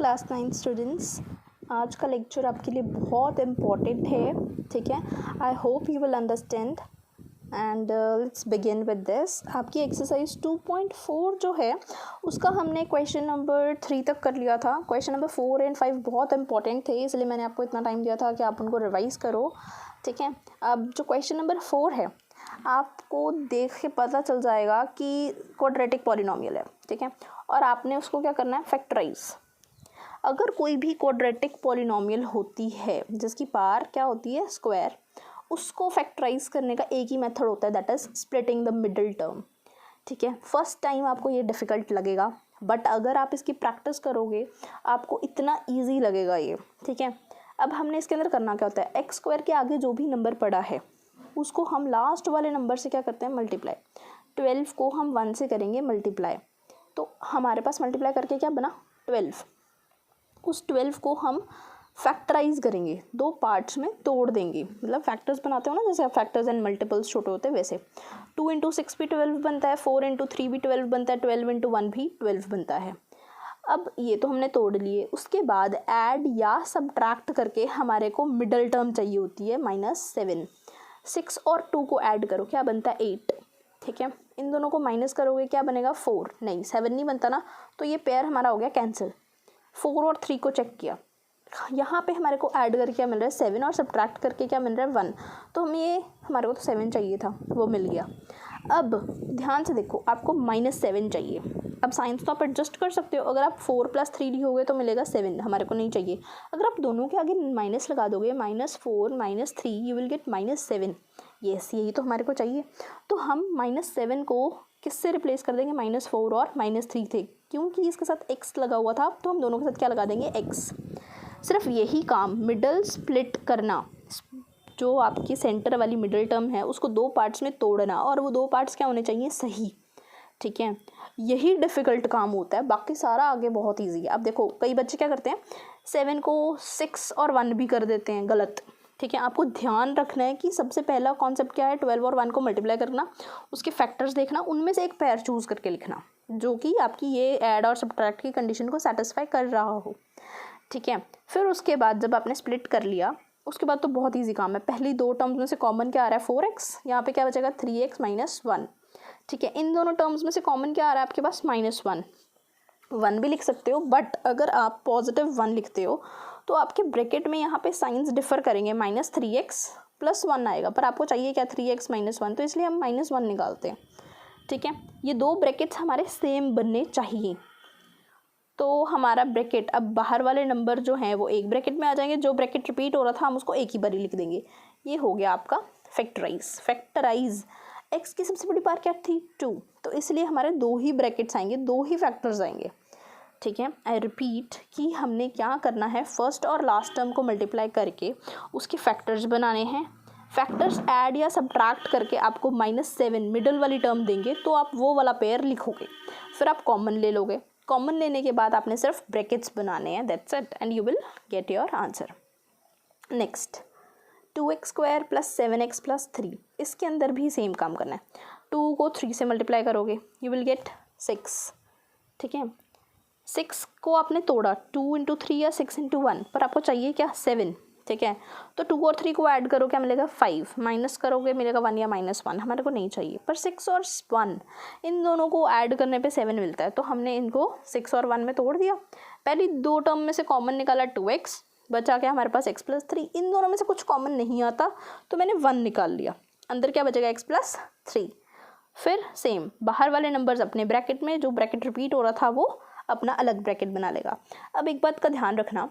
Class 9 students, आज का lecture आपके लिए बहुत इम्पॉर्टेंट है. ठीक है, I hope you will understand and let's begin with this. आपकी एक्सरसाइज 2.4 जो है उसका हमने क्वेश्चन नंबर 3 तक कर लिया था. क्वेश्चन नंबर 4 एंड 5 बहुत इंपॉर्टेंट थे, इसलिए मैंने आपको इतना टाइम दिया था कि आप उनको रिवाइज़ करो. ठीक है, अब जो क्वेश्चन नंबर 4 है आपको देख के पता चल जाएगा कि क्वाड्रेटिक पॉलिनोमियल है. ठीक है, और आपने उसको क्या करना है, फैक्टराइज. अगर कोई भी क्वाड्रेटिक पॉलिनोमियल होती है जिसकी पावर क्या होती है, स्क्वायर, उसको फैक्टराइज करने का एक ही मेथड होता है, that is splitting the middle term. ठीक है, फर्स्ट टाइम आपको ये डिफ़िकल्ट लगेगा, बट अगर आप इसकी प्रैक्टिस करोगे आपको इतना ईजी लगेगा ये. ठीक है, अब हमने इसके अंदर करना क्या होता है, एक्स स्क्वायर के आगे जो भी नंबर पड़ा है उसको हम लास्ट वाले नंबर से क्या करते हैं, मल्टीप्लाई. 12 को हम 1 से करेंगे मल्टीप्लाई, तो हमारे पास मल्टीप्लाई करके क्या बना, 12. उस 12 को हम फैक्टराइज करेंगे, दो पार्ट्स में तोड़ देंगे. मतलब फैक्टर्स बनाते हो ना, जैसे फैक्टर्स एंड मल्टीपल्स छोटे होते हैं वैसे. 2 इंटू 6 भी 12 बनता है, 4 इंटू 3 भी 12 बनता है, 12 इंटू 1 भी 12 बनता है. अब ये तो हमने तोड़ लिए. उसके बाद ऐड या सब्ट्रैक्ट करके हमारे को मिडल टर्म चाहिए होती है -7. 6 और 2 को ऐड करो, क्या बनता है, 8. ठीक है, इन दोनों को माइनस करोगे क्या बनेगा, 4. नहीं, 7 नहीं बनता ना, तो ये पेयर हमारा हो गया कैंसिल. 4 और 3 को चेक किया, यहाँ पे हमारे को ऐड करके क्या मिल रहा है, 7, और सब्ट्रैक्ट करके क्या मिल रहा है, 1. तो हमें ये, हमारे को तो 7 चाहिए था, वो मिल गया. अब ध्यान से देखो, आपको -7 चाहिए. अब साइंस तो आप एडजस्ट कर सकते हो. अगर आप 4 + 3 लिखोगे तो मिलेगा 7, हमारे को नहीं चाहिए. अगर आप दोनों के आगे माइनस लगा दोगे, -4 -3, यू विल गेट -7. यस, यही तो हमारे को चाहिए. तो हम -7 को किससे रिप्लेस कर देंगे, -4 और -3 थे, क्योंकि इसके साथ x लगा हुआ था, तो हम दोनों के साथ क्या लगा देंगे, x. सिर्फ यही काम, मिडल स्प्लिट करना, जो आपकी सेंटर वाली मिडल टर्म है उसको दो पार्ट्स में तोड़ना, और वो दो पार्ट्स क्या होने चाहिए, सही. ठीक है, यही डिफ़िकल्ट काम होता है, बाकी सारा आगे बहुत इजी है. अब देखो, कई बच्चे क्या करते हैं, 7 को 6 और 1 भी कर देते हैं, गलत. ठीक है, आपको ध्यान रखना है कि सबसे पहला कॉन्सेप्ट क्या है, 12 और 1 को मल्टीप्लाई करना, उसके फैक्टर्स देखना, उनमें से एक पेयर चूज़ करके लिखना जो कि आपकी ये ऐड और सब्ट्रैक्ट की कंडीशन को सेटिस्फाई कर रहा हो. ठीक है, फिर उसके बाद जब आपने स्प्लिट कर लिया, उसके बाद तो बहुत इजी काम है. पहली दो टर्म्स में से कॉमन क्या आ रहा है, 4x, यहाँ पे क्या बचेगा, 3x - 1. ठीक है, इन दोनों टर्म्स में से कॉमन क्या आ रहा है आपके पास, -1. 1 भी लिख सकते हो, बट अगर आप पॉजिटिव 1 लिखते हो तो आपके ब्रैकेट में यहाँ पे साइंस डिफर करेंगे, -3x + 1 आएगा, पर आपको चाहिए क्या, 3x - 1, तो इसलिए हम -1 निकालते हैं. ठीक है, ये दो ब्रैकेट्स हमारे सेम बनने चाहिए. तो हमारा ब्रैकेट, अब बाहर वाले नंबर जो हैं वो एक ब्रैकेट में आ जाएंगे, जो ब्रैकेट रिपीट हो रहा था हम उसको एक ही बार लिख देंगे. ये हो गया आपका फैक्टराइज. x की सबसे बड़ी पावर क्या थी, 2, तो इसलिए हमारे दो ही ब्रैकेट्स आएंगे, दो ही फैक्टर्स आएंगे. ठीक है, आई रिपीट कि हमने क्या करना है, फर्स्ट और लास्ट टर्म को मल्टीप्लाई करके उसके फैक्टर्स बनाने हैं. फैक्टर्स ऐड या सब्ट्रैक्ट करके आपको -7 मिडल वाली टर्म देंगे, तो आप वो वाला पेयर लिखोगे. फिर आप कॉमन ले लोगे. कॉमन लेने के बाद आपने सिर्फ ब्रैकेट्स बनाने हैं, that's it, and you will get your answer. Next, 2x² + 7x + 3, इसके अंदर भी सेम काम करना है. 2 को 3 से मल्टीप्लाई करोगे, यू विल गेट 6. ठीक है, 6 को आपने तोड़ा, 2 इंटू 3 या 6 इंटू 1, पर आपको चाहिए क्या, 7. ठीक है, तो 2 और 3 को ऐड करो, क्या मिलेगा, 5. माइनस करोगे मिलेगा 1 या -1, हमारे को नहीं चाहिए. पर 6 और 1, इन दोनों को ऐड करने पे 7 मिलता है, तो हमने इनको 6 और 1 में तोड़ दिया. पहली दो टर्म में से कॉमन निकाला, 2x, बचा क्या हमारे पास, x + 3. इन दोनों में से कुछ कॉमन नहीं आता, तो मैंने 1 निकाल लिया. अंदर क्या बचेगा, x + 3. फिर सेम, बाहर वाले नंबर्स अपने ब्रैकेट में, जो ब्रैकेट रिपीट हो रहा था वो अपना अलग ब्रैकेट बना लेगा. अब एक बात का ध्यान रखना,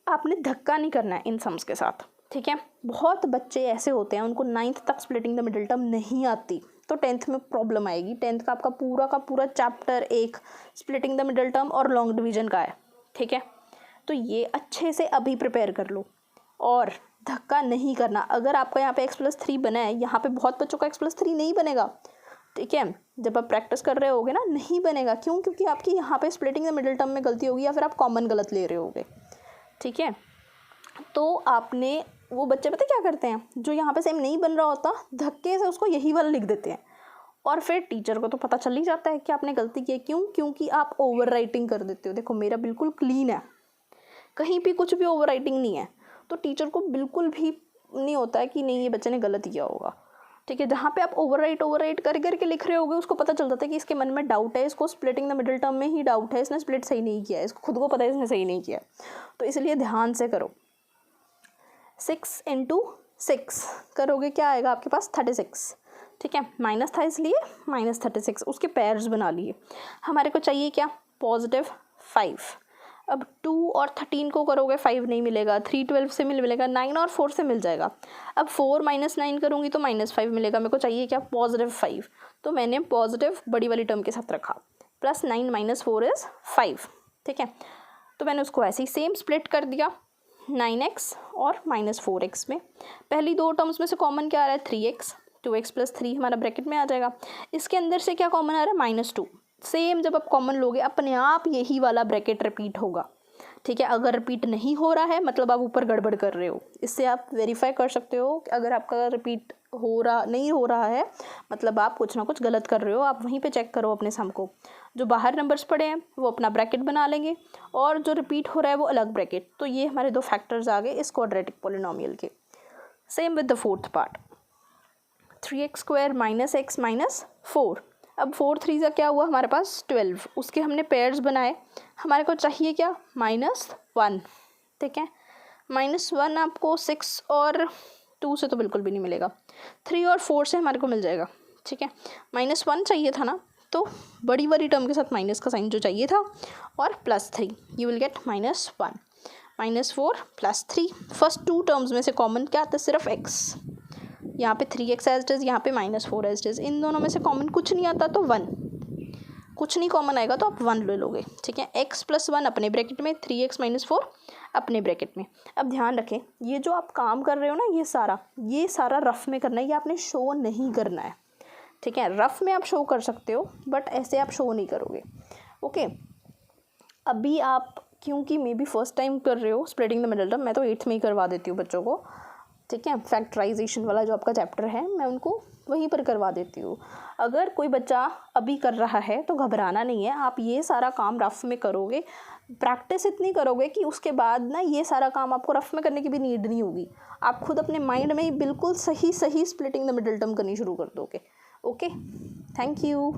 आपने धक्का नहीं करना है इन सम्स के साथ. ठीक है, बहुत बच्चे ऐसे होते हैं उनको 9th तक स्प्लिटिंग द मिडिल टर्म नहीं आती, तो 10th में प्रॉब्लम आएगी. 10th का आपका पूरा का पूरा चैप्टर एक स्प्लिटिंग द मिडिल टर्म और लॉन्ग डिवीजन का है. ठीक है, तो ये अच्छे से अभी प्रिपेयर कर लो और धक्का नहीं करना. अगर आपका यहाँ पे x + 3 बना है, यहाँ पे बहुत बच्चों का x + 3 नहीं बनेगा. ठीक है, जब आप प्रैक्टिस कर रहे होगे ना, नहीं बनेगा. क्यों, क्योंकि आपकी यहाँ पे स्प्लिटिंग द मिडिल टर्म में गलती होगी, या फिर आप कॉमन गलत ले रहे होगे. ठीक है, तो आपने, वो बच्चे पता क्या करते हैं, जो यहाँ पे सेम नहीं बन रहा होता, धक्के से उसको यही वाला लिख देते हैं, और फिर टीचर को तो पता चल ही जाता है कि आपने गलती की है। क्यों? क्योंकि आप ओवर राइटिंग कर देते हो। देखो मेरा बिल्कुल क्लीन है, कहीं भी कुछ भी ओवर राइटिंग नहीं है, तो टीचर को बिल्कुल भी नहीं होता है कि नहीं ये बच्चे ने गलत किया होगा। ठीक है, जहाँ पे आप ओवर राइट करके लिख रहे होगे उसको पता चल जाता है कि इसके मन में डाउट है, इसको स्प्लिटिंग द मिडिल टर्म में ही डाउट है, इसने स्प्लिट सही नहीं किया है, इसको खुद को पता है इसने सही नहीं किया। तो इसलिए ध्यान से करो। 6 × 6 करोगे क्या आएगा आपके पास? 36। ठीक है, माइनस था इसलिए -36, उसके पेयर्स बना लिए। हमारे को चाहिए क्या? +5। अब 2 और 13 को करोगे 5 नहीं मिलेगा, 3 12 से मिलेगा, 9 और 4 से मिल जाएगा। अब 4 - 9 करूँगी तो -5 मिलेगा। मेरे को चाहिए क्या? +5। तो मैंने पॉजिटिव बड़ी वाली टर्म के साथ रखा। +9 - 4 = 5। ठीक है, तो मैंने उसको ऐसे ही सेम स्प्लिट कर दिया 9x और -4x में। पहली दो टर्म्स में से कॉमन क्या आ रहा है? 3x, 2x + 3 हमारा ब्रैकेट में आ जाएगा। इसके अंदर से क्या कॉमन आ रहा है? -2। सेम जब आप कॉमन लोगे अपने आप यही वाला ब्रैकेट रिपीट होगा। ठीक है, अगर रिपीट नहीं हो रहा है मतलब आप ऊपर गड़बड़ कर रहे हो। इससे आप वेरीफाई कर सकते हो कि अगर आपका रिपीट नहीं हो रहा है मतलब आप कुछ ना कुछ गलत कर रहे हो। आप वहीं पे चेक करो अपने सम को। जो बाहर नंबर्स पड़े हैं वो अपना ब्रैकेट बना लेंगे और जो रिपीट हो रहा है वो अलग ब्रैकेट। तो ये हमारे 2 फैक्टर्स आ गए इस क्वाड्रेटिक पॉलिनोमियल के। Same with the fourth part, 3x² - x - 4। अब 4 3 का क्या हुआ हमारे पास? 12। उसके हमने पेयर्स बनाए। हमारे को चाहिए क्या? -1। ठीक है, -1 आपको 6 और 2 से तो बिल्कुल भी नहीं मिलेगा, 3 और 4 से हमारे को मिल जाएगा। ठीक है, -1 चाहिए था ना, तो बड़ी वाली टर्म के साथ माइनस का साइन जो चाहिए था और +3, you will get -1 -4 +3। First 2 terms में से कॉमन क्या आता है? सिर्फ x। यहाँ पे 3x एज इट इज़, यहाँ पे -4 एज इट इज़। इन दोनों में से कॉमन कुछ नहीं आता तो 1, कुछ नहीं कॉमन आएगा तो आप 1 ले लोगे। ठीक है, x + 1 अपने ब्रैकेट में, 3x - 4 अपने ब्रैकेट में। अब ध्यान रखें ये जो आप काम कर रहे हो ना ये सारा रफ में करना है, ये आपने शो नहीं करना है। ठीक है, रफ में आप शो कर सकते हो बट ऐसे आप शो नहीं करोगे। ओके, अभी आप क्योंकि मे बी फर्स्ट टाइम कर रहे हो स्प्लिटिंग द मिडिल टर्म, मैं तो 8th में ही करवा देती हूँ बच्चों को। ठीक है, फैक्टराइजेशन वाला जो आपका चैप्टर है मैं उनको वहीं पर करवा देती हूँ। अगर कोई बच्चा अभी कर रहा है तो घबराना नहीं है, आप ये सारा काम रफ में करोगे, प्रैक्टिस इतनी करोगे कि उसके बाद ना ये सारा काम आपको रफ में करने की भी नीड नहीं होगी। आप खुद अपने माइंड में ही बिल्कुल सही स्प्लिटिंग द मिडिल टर्म करनी शुरू कर दोगे। Okay, thank you.